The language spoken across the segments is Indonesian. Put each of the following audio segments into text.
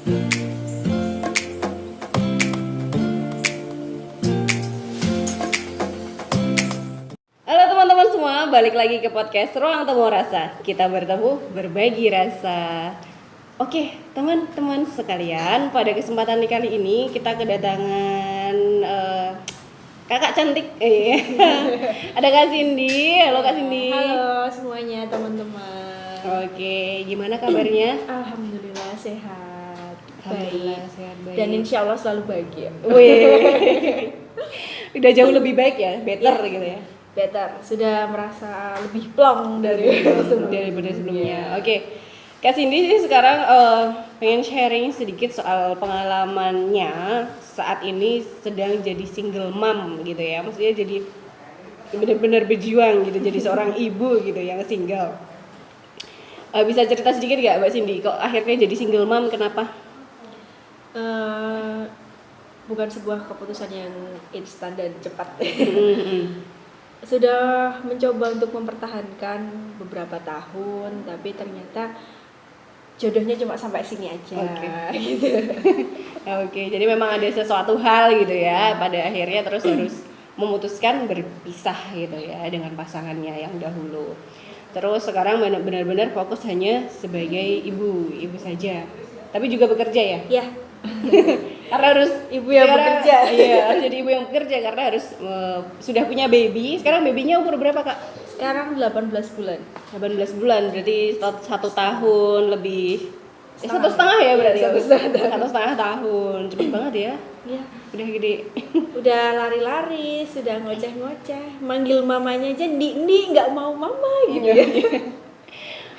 Halo teman-teman semua, balik lagi ke podcast Ruang Temu Rasa. Kita bertemu berbagi rasa. Oke, teman-teman sekalian, pada kesempatan kali ini kita kedatangan kakak cantik. Ada Kak Cindy. Halo Kak Cindy. Halo semuanya teman-teman. Oke, gimana kabarnya? Alhamdulillah sehat, Alhamdulillah baik. sehat, baik. Dan insya Allah selalu bahagia. Wih, udah jauh lebih baik ya, better gitu ya. Better, sudah merasa lebih plong daripada sebelumnya. Oke. Kak Cindy sih sekarang pengen sharing sedikit soal pengalamannya saat ini sedang jadi single mom gitu ya. Maksudnya jadi benar-benar berjuang gitu jadi seorang ibu gitu yang single. Bisa cerita sedikit gak Mbak Cindy kok akhirnya jadi single mom, kenapa? Bukan sebuah keputusan yang instan dan cepat. Sudah mencoba untuk mempertahankan beberapa tahun, tapi ternyata jodohnya cuma sampai sini aja. Gitu. Oke, jadi memang ada sesuatu hal gitu ya pada akhirnya terus harus memutuskan berpisah gitu ya dengan pasangannya yang dahulu. Terus sekarang benar-benar fokus hanya sebagai ibu saja. Tapi juga bekerja ya? Ya. Karena harus ibu yang bekerja. Iya, harus jadi ibu yang bekerja karena harus sudah punya baby. Sekarang babynya umur berapa, Kak? Sekarang 18 bulan. 18 bulan, berarti 1 tahun lebih. 1,5 ya berarti. 1,5 tahun. Cepet banget ya. Iya. Udah gede. Udah lari-lari, sudah ngoceh-ngoceh. Manggil mamanya aja, Ndi nggak mau mama gitu ya.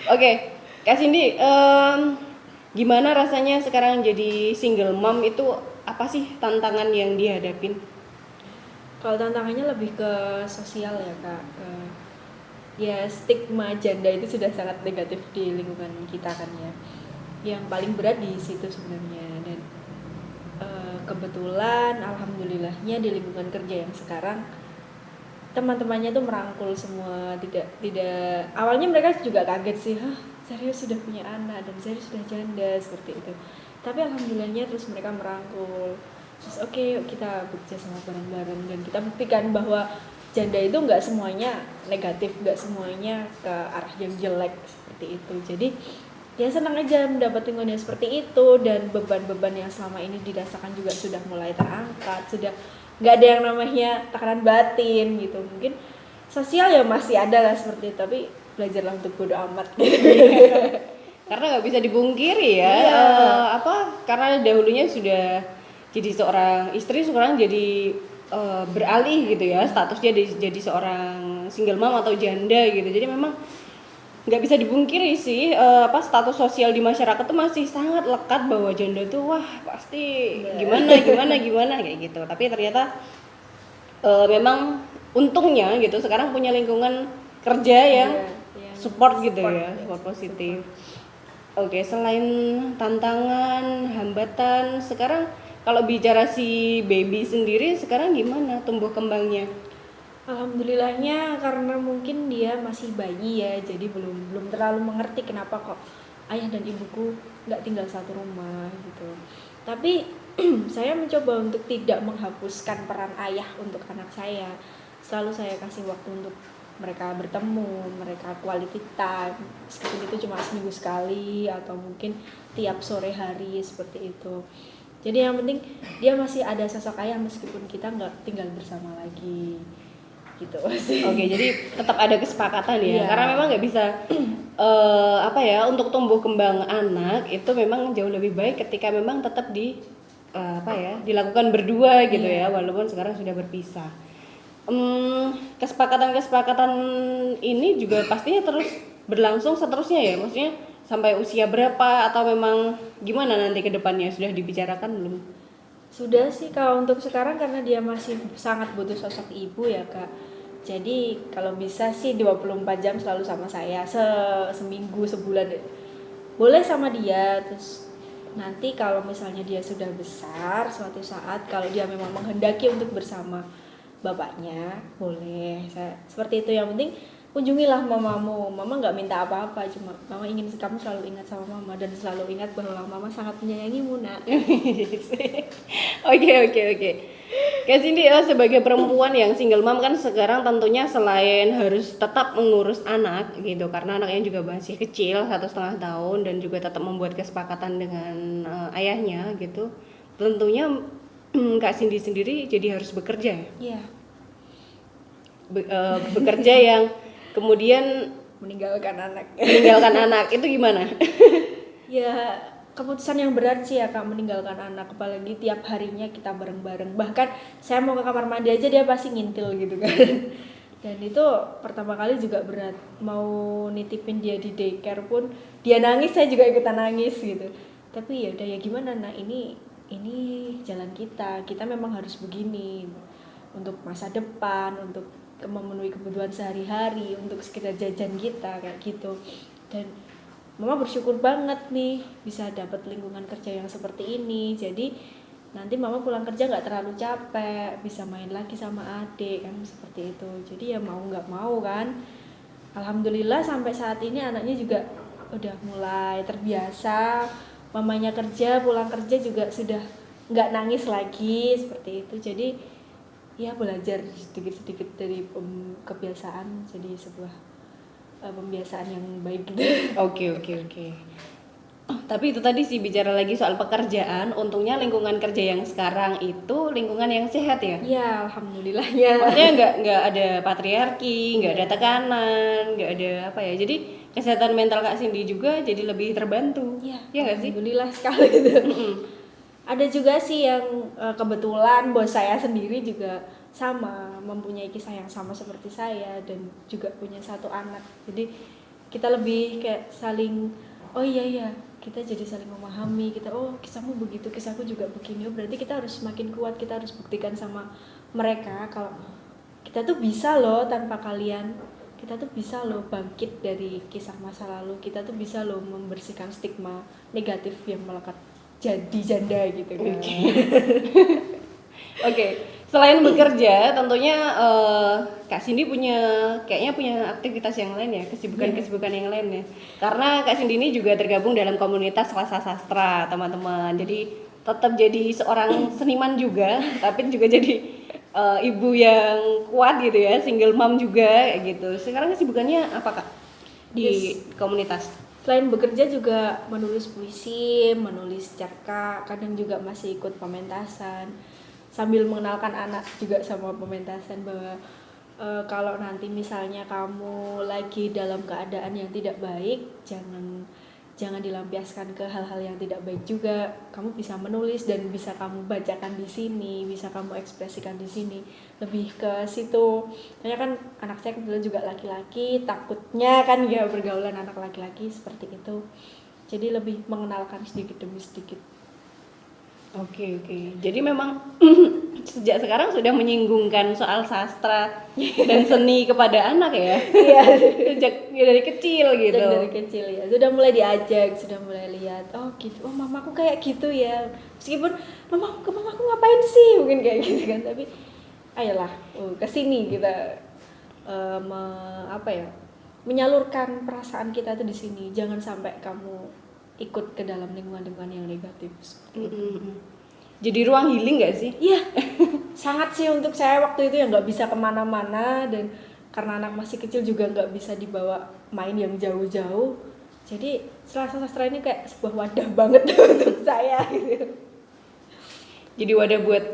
Oke, Kak Cindy, gimana rasanya sekarang jadi single mom itu, apa sih tantangan yang dihadapin? Kalau tantangannya lebih ke sosial ya Kak, ya stigma janda itu sudah sangat negatif di lingkungan kita kan ya. Yang paling berat di situ sebenarnya, dan kebetulan alhamdulillahnya di lingkungan kerja yang sekarang teman-temannya tuh merangkul semua, tidak awalnya mereka juga kaget sih, serius sudah punya anak dan serius sudah janda seperti itu. Tapi alhamdulillahnya terus mereka merangkul. Terus oke, kita bekerja sama bareng-bareng dan kita buktikan bahwa janda itu nggak semuanya negatif, nggak semuanya ke arah yang jelek seperti itu. Jadi ya senang aja mendapat lingkungan yang seperti itu, dan beban-beban yang selama ini dirasakan juga sudah mulai terangkat, sudah nggak ada yang namanya tekanan batin gitu. Mungkin sosial ya masih ada lah seperti itu, tapi belajarlah untuk bodo amat gitu. Karena nggak bisa dipungkiri ya, karena dahulunya sudah jadi seorang istri, sekarang jadi beralih gitu ya statusnya jadi seorang single mom atau janda gitu. Jadi memang nggak bisa dipungkiri sih, status sosial di masyarakat tuh masih sangat lekat bahwa janda tuh wah pasti gimana kayak gitu. Tapi ternyata memang untungnya gitu sekarang punya lingkungan kerja yang support gitu ya, support positif. Oke, selain tantangan, hambatan, sekarang kalau bicara si baby sendiri sekarang gimana tumbuh kembangnya? Alhamdulillahnya karena mungkin dia masih bayi ya, jadi belum terlalu mengerti kenapa kok ayah dan ibuku nggak tinggal satu rumah gitu. Tapi saya mencoba untuk tidak menghapuskan peran ayah untuk anak saya. Selalu saya kasih waktu untuk mereka bertemu, mereka quality time, meskipun itu cuma seminggu sekali atau mungkin tiap sore hari seperti itu. Jadi yang penting dia masih ada sosok ayah meskipun kita nggak tinggal bersama lagi gitu. Oke, jadi tetap ada kesepakatan ya, karena memang nggak bisa untuk tumbuh kembang anak itu memang jauh lebih baik ketika memang tetap dilakukan berdua gitu ya, walaupun sekarang sudah berpisah. Kesepakatan ini juga pastinya terus berlangsung seterusnya ya, maksudnya sampai usia berapa atau memang gimana nanti ke depannya, sudah dibicarakan belum? Sudah sih kalau untuk sekarang, karena dia masih sangat butuh sosok ibu ya Kak. Jadi kalau bisa sih 24 jam selalu sama saya, seminggu sebulan boleh sama dia. Terus nanti kalau misalnya dia sudah besar, suatu saat kalau dia memang menghendaki untuk bersama bapaknya boleh, seperti itu. Yang penting kunjungilah mamamu. Mama nggak minta apa-apa, cuma mama ingin kamu selalu ingat sama mama dan selalu ingat bahwa mama sangat menyayangimu, nak. Oke. Kayak Cindy sebagai perempuan yang single mom kan sekarang tentunya selain harus tetap mengurus anak gitu karena anaknya juga masih kecil 1,5 tahun dan juga tetap membuat kesepakatan dengan ayahnya gitu. Tentunya Kak Cindy sendiri jadi harus bekerja ya. Iya. Bekerja yang kemudian Meninggalkan anak. itu gimana? Ya keputusan yang berat sih ya Kak, meninggalkan anak, apalagi tiap harinya kita bareng-bareng. Bahkan saya mau ke kamar mandi aja dia pasti ngintil gitu kan. Dan itu pertama kali juga berat. Mau nitipin dia di daycare pun dia nangis, saya juga ikutan nangis gitu. Tapi ya udah ya gimana, nah ini jalan kita. Kita memang harus begini untuk masa depan, untuk memenuhi kebutuhan sehari-hari, untuk sekedar jajan kita kayak gitu. Dan Mama bersyukur banget nih bisa dapat lingkungan kerja yang seperti ini. Jadi nanti Mama pulang kerja nggak terlalu capek, bisa main lagi sama adik kan seperti itu. Jadi ya mau nggak mau kan. Alhamdulillah sampai saat ini anaknya juga udah mulai terbiasa. Mamanya kerja, pulang kerja juga sudah nggak nangis lagi seperti itu. Jadi ya belajar sedikit-sedikit dari kebiasaan jadi sebuah pembiasaan yang baik gitu. Oke. Tapi itu tadi sih bicara lagi soal pekerjaan, untungnya lingkungan kerja yang sekarang itu lingkungan yang sehat ya. Ya, alhamdulillah ya. Maksudnya nggak ada patriarki, nggak ada tekanan, nggak ada apa ya. Jadi kesehatan mental Kak Cindy juga jadi lebih terbantu. Iya, Nggak sih? alhamdulillah sekali itu. Ada juga sih yang kebetulan bos saya sendiri juga sama mempunyai kisah yang sama seperti saya dan juga punya satu anak. Jadi kita lebih kayak saling oh iya kita jadi saling memahami. Kita oh kisahmu begitu, kisahku juga begini. Oh berarti kita harus semakin kuat, kita harus buktikan sama mereka kalau kita tuh bisa loh tanpa kalian. Kita tuh bisa loh bangkit dari kisah masa lalu. Kita tuh bisa loh membersihkan stigma negatif yang melekat jadi janda gitu kan. Oke. Selain bekerja, tentunya Kak Cindy kayaknya punya aktivitas yang lain ya, kesibukan yang lain ya. Karena Kak Cindy ini juga tergabung dalam komunitas Selasa Sastra, teman-teman. Jadi tetap jadi seorang seniman juga, tapi juga jadi ibu yang kuat gitu ya, single mom juga kayak gitu. Sekarang kesibukannya apa Kak di komunitas? Selain bekerja juga menulis puisi, menulis cerita, kadang juga masih ikut pementasan. Sambil mengenalkan anak juga sama pementasan bahwa kalau nanti misalnya kamu lagi dalam keadaan yang tidak baik, jangan dilampiaskan ke hal-hal yang tidak baik juga. Kamu bisa menulis dan bisa kamu bacakan di sini, bisa kamu ekspresikan di sini. Lebih ke situ. Soalnya kan anak saya kebetulan juga laki-laki, takutnya kan ya pergaulan anak laki-laki seperti itu. Jadi lebih mengenalkan sedikit demi sedikit. Oke. Jadi memang sejak sekarang sudah menyinggungkan soal sastra dan seni kepada anak ya. Iya. Sejak dari kecil gitu. Dari kecil ya. Sudah mulai diajak, sudah mulai lihat. Oh gitu. Oh mamaku kayak gitu ya. Meskipun mamaku ngapain sih? Mungkin kayak gitu kan. Tapi ayolah, ke sini kita menyalurkan perasaan kita tuh di sini. Jangan sampai kamu ikut ke dalam lingkungan-lingkungan yang negatif. Jadi ruang healing nggak sih? Iya, sangat sih untuk saya waktu itu yang nggak bisa kemana-mana dan karena anak masih kecil juga nggak bisa dibawa main yang jauh-jauh. Jadi Selasa Sastra ini kayak sebuah wadah banget untuk saya gitu. Jadi wadah buat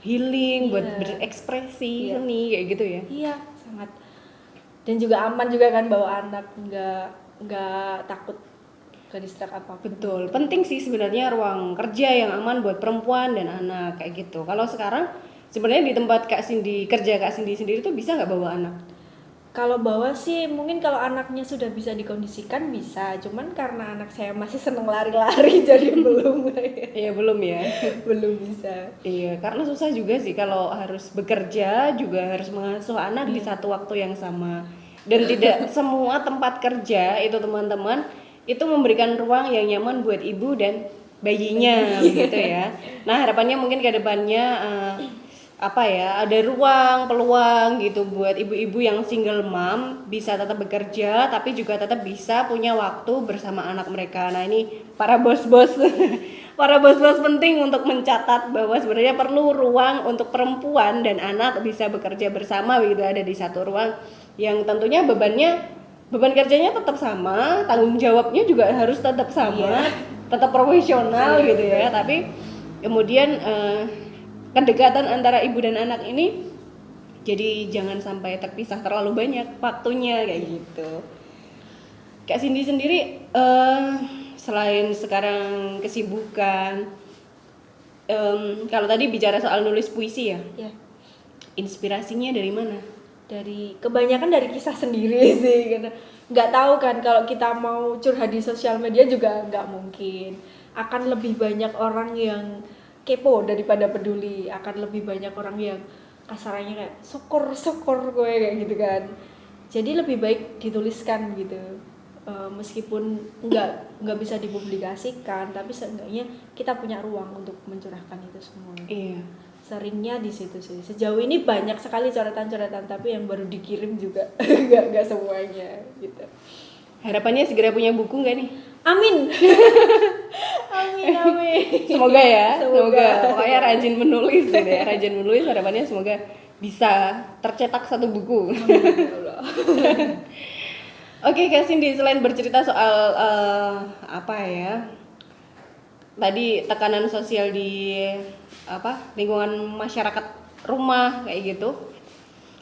healing, buat berekspresi seni kayak gitu ya? Iya, sangat. Dan juga aman juga kan bawa anak, nggak takut ke distrak apapun. Betul, penting sih sebenarnya ruang kerja yang aman buat perempuan dan anak kayak gitu. Kalau sekarang sebenarnya di tempat Kak Cindy sendiri tuh bisa nggak bawa anak? Kalau bawa sih mungkin kalau anaknya sudah bisa dikondisikan bisa, cuman karena anak saya masih seneng lari-lari jadi belum. Iya belum ya. Belum bisa. Iya, karena susah juga sih kalau harus bekerja juga harus mengasuh anak di satu waktu yang sama. Dan tidak semua tempat kerja itu teman-teman itu memberikan ruang yang nyaman buat ibu dan bayinya gitu ya. Nah harapannya mungkin ke depannya apa ya, ada ruang peluang gitu buat ibu-ibu yang single mom bisa tetap bekerja tapi juga tetap bisa punya waktu bersama anak mereka. Nah ini para bos-bos para bos-bos penting untuk mencatat bahwa sebenarnya perlu ruang untuk perempuan dan anak bisa bekerja bersama begitu, ada di satu ruang yang tentunya beban kerjanya tetap sama, tanggung jawabnya juga harus tetap sama, tetap profesional gitu ya, tapi kemudian kedekatan antara ibu dan anak ini jadi jangan sampai terpisah terlalu banyak waktunya kayak gitu. Kak Cindy sendiri selain sekarang kesibukan, kalau tadi bicara soal nulis puisi ya, inspirasinya dari mana? Dari kebanyakan dari kisah sendiri sih, karena nggak tahu kan kalau kita mau curhat di sosial media juga nggak mungkin, akan lebih banyak orang yang kepo daripada peduli, akan lebih banyak orang yang kasarannya kayak syukur gue kayak gitu kan. Jadi lebih baik dituliskan gitu, meskipun nggak bisa dipublikasikan, tapi seenggaknya kita punya ruang untuk mencurahkan itu semua. Iya. Seringnya di situ sih. Sejauh ini banyak sekali coretan-coretan, tapi yang baru dikirim juga nggak semuanya gitu. Harapannya segera punya buku nggak nih? Amin. amin. Semoga ya, semoga. Pokoknya rajin menulis gitu ya, rajin menulis, harapannya semoga bisa tercetak satu buku. Oke, Kak Cindy, selain bercerita soal apa ya, tadi tekanan sosial di lingkungan masyarakat rumah kayak gitu.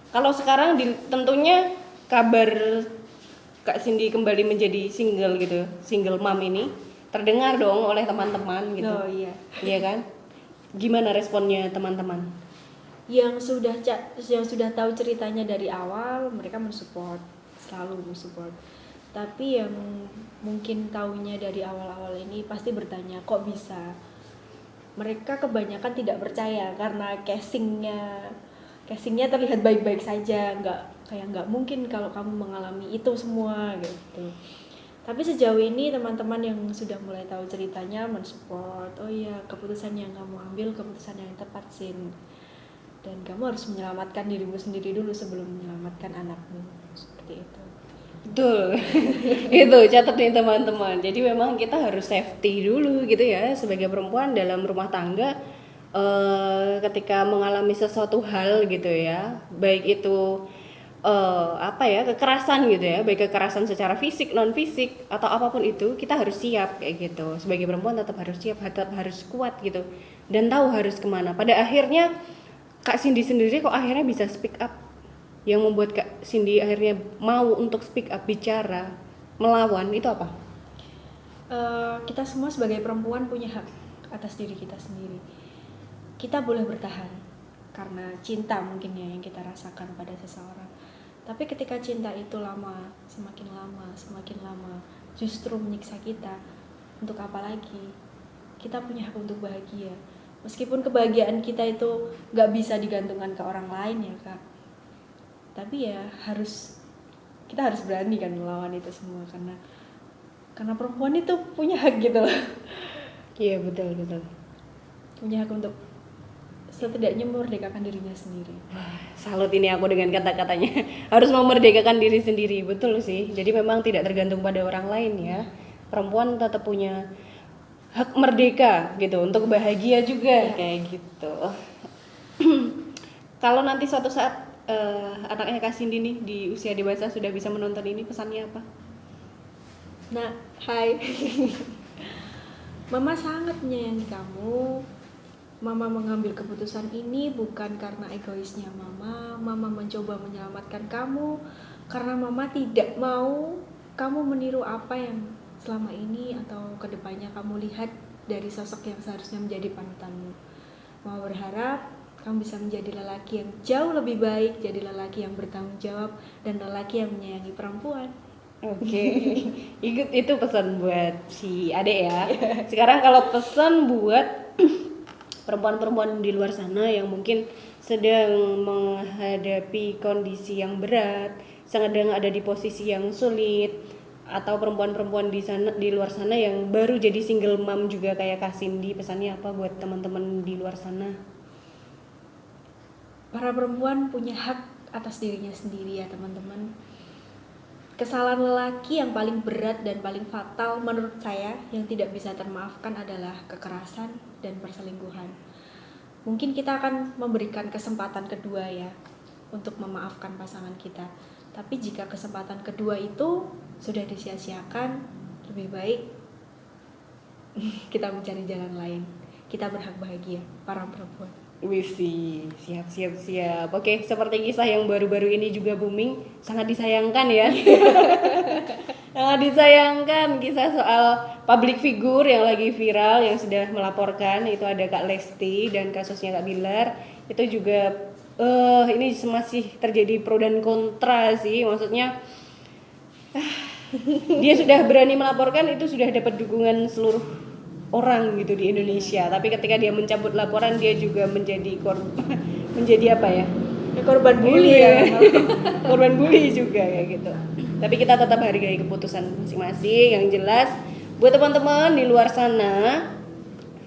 Kalau sekarang tentunya kabar Kak Cindy kembali menjadi single gitu, single mom ini terdengar dong oleh teman-teman gitu. Oh iya. Iya kan? Gimana responnya teman-teman? Yang sudah tahu ceritanya dari awal, mereka mensupport, selalu mensupport. Tapi yang mungkin taunya dari awal-awal ini pasti bertanya, kok bisa? Mereka kebanyakan tidak percaya karena casingnya terlihat baik-baik saja, nggak mungkin kalau kamu mengalami itu semua gitu. Tapi sejauh ini teman-teman yang sudah mulai tahu ceritanya mensupport, oh iya, keputusan yang kamu ambil keputusan yang tepat Sin, dan kamu harus menyelamatkan dirimu sendiri dulu sebelum menyelamatkan anakmu, seperti itu. Betul. Itu catat nih teman-teman. Jadi memang kita harus safety dulu gitu ya sebagai perempuan dalam rumah tangga, ketika mengalami sesuatu hal gitu ya, baik itu kekerasan gitu ya, baik kekerasan secara fisik, non fisik atau apapun itu, kita harus siap kayak gitu. Sebagai perempuan tetap harus siap, tetap harus kuat gitu dan tahu harus kemana. Pada akhirnya Kak Cindy sendiri kok akhirnya bisa speak up, yang membuat Kak Cindy akhirnya mau untuk speak up, bicara, melawan, itu apa? Kita semua sebagai perempuan punya hak atas diri kita sendiri. Kita boleh bertahan karena cinta mungkin ya yang kita rasakan pada seseorang. Tapi ketika cinta itu semakin lama justru menyiksa kita, untuk apa lagi? Kita punya hak untuk bahagia. Meskipun kebahagiaan kita itu gak bisa digantungkan ke orang lain ya Kak, tapi ya kita harus berani kan melawan itu semua, karena perempuan itu punya hak gitu loh. Iya betul. Punya hak untuk setidaknya memerdekakan dirinya sendiri. Salut ini aku dengan kata-katanya. Harus memerdekakan diri sendiri, betul sih. Jadi memang tidak tergantung pada orang lain ya. Perempuan tetap punya hak merdeka gitu, untuk bahagia juga kayak gitu. Kalau nanti suatu saat anaknya Kak Cindy nih di usia dewasa sudah bisa menonton ini, pesannya apa? Nah, hai. Mama sangat menyayangi kamu. Mama mengambil keputusan ini bukan karena egoisnya Mama. Mama mencoba menyelamatkan kamu karena Mama tidak mau kamu meniru apa yang selama ini atau kedepannya kamu lihat dari sosok yang seharusnya menjadi panutanmu. Mama berharap kamu bisa menjadi lelaki yang jauh lebih baik, jadi lelaki yang bertanggung jawab dan lelaki yang menyayangi perempuan. Oke. Itu pesan buat si Ade ya. Sekarang kalau pesan buat perempuan-perempuan di luar sana yang mungkin sedang menghadapi kondisi yang berat, sedang ada di posisi yang sulit, atau perempuan-perempuan di luar sana yang baru jadi single mom juga kayak Kak Cindy, pesannya apa buat teman-teman di luar sana? para perempuan punya hak atas dirinya sendiri ya teman-teman. Kesalahan lelaki yang paling berat dan paling fatal menurut saya yang tidak bisa termaafkan adalah kekerasan dan perselingkuhan. Mungkin kita akan memberikan kesempatan kedua ya untuk memaafkan pasangan kita. Tapi jika kesempatan kedua itu sudah disia-siakan, lebih baik kita mencari jalan lain. Kita berhak bahagia, para perempuan. Wisi, siap. Oke, seperti kisah yang baru-baru ini juga booming, sangat disayangkan ya. Sangat disayangkan kisah soal public figure yang lagi viral, yang sudah melaporkan, itu ada Kak Lesti dan kasusnya Kak Bilar. Itu juga ini masih terjadi pro dan kontra sih, maksudnya dia sudah berani melaporkan, itu sudah dapat dukungan seluruh orang gitu di Indonesia. Tapi ketika dia mencabut laporan, dia juga menjadi menjadi apa ya? Korban bully ya. Korban bully juga ya gitu. Tapi kita tetap hargai keputusan masing-masing. Yang jelas buat teman-teman di luar sana,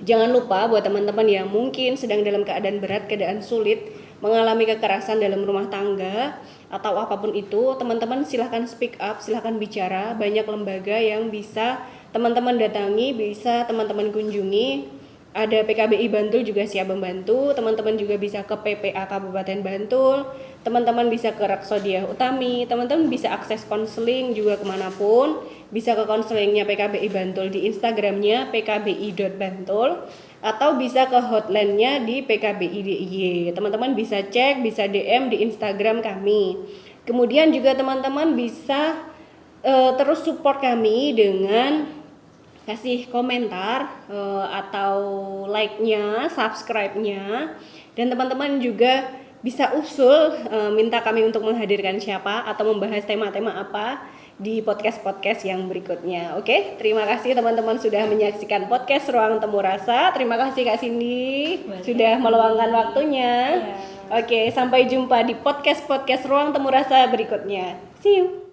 jangan lupa buat teman-teman yang mungkin sedang dalam keadaan berat, keadaan sulit, mengalami kekerasan dalam rumah tangga atau apapun itu, teman-teman silahkan speak up, silahkan bicara. Banyak lembaga yang bisa teman-teman datangi, bisa teman-teman kunjungi. Ada PKBI Bantul juga siap membantu. Teman-teman juga bisa ke PPA Kabupaten Bantul. Teman-teman bisa ke Raksodia Utami. Teman-teman bisa akses konseling juga kemanapun. Bisa ke konselingnya PKBI Bantul di Instagramnya pkbi.bantul. Atau bisa ke hotline-nya di PKBI DIY. Teman-teman bisa cek, bisa DM di Instagram kami. Kemudian juga teman-teman bisa terus support kami dengan kasih komentar atau like-nya, subscribe-nya, dan teman-teman juga bisa usul minta kami untuk menghadirkan siapa atau membahas tema-tema apa di podcast-podcast yang berikutnya. Oke, terima kasih teman-teman sudah menyaksikan podcast Ruang Temu Rasa. Terima kasih Kak Cindy sudah meluangkan waktunya. Oke, sampai jumpa di podcast-podcast Ruang Temu Rasa berikutnya. See you.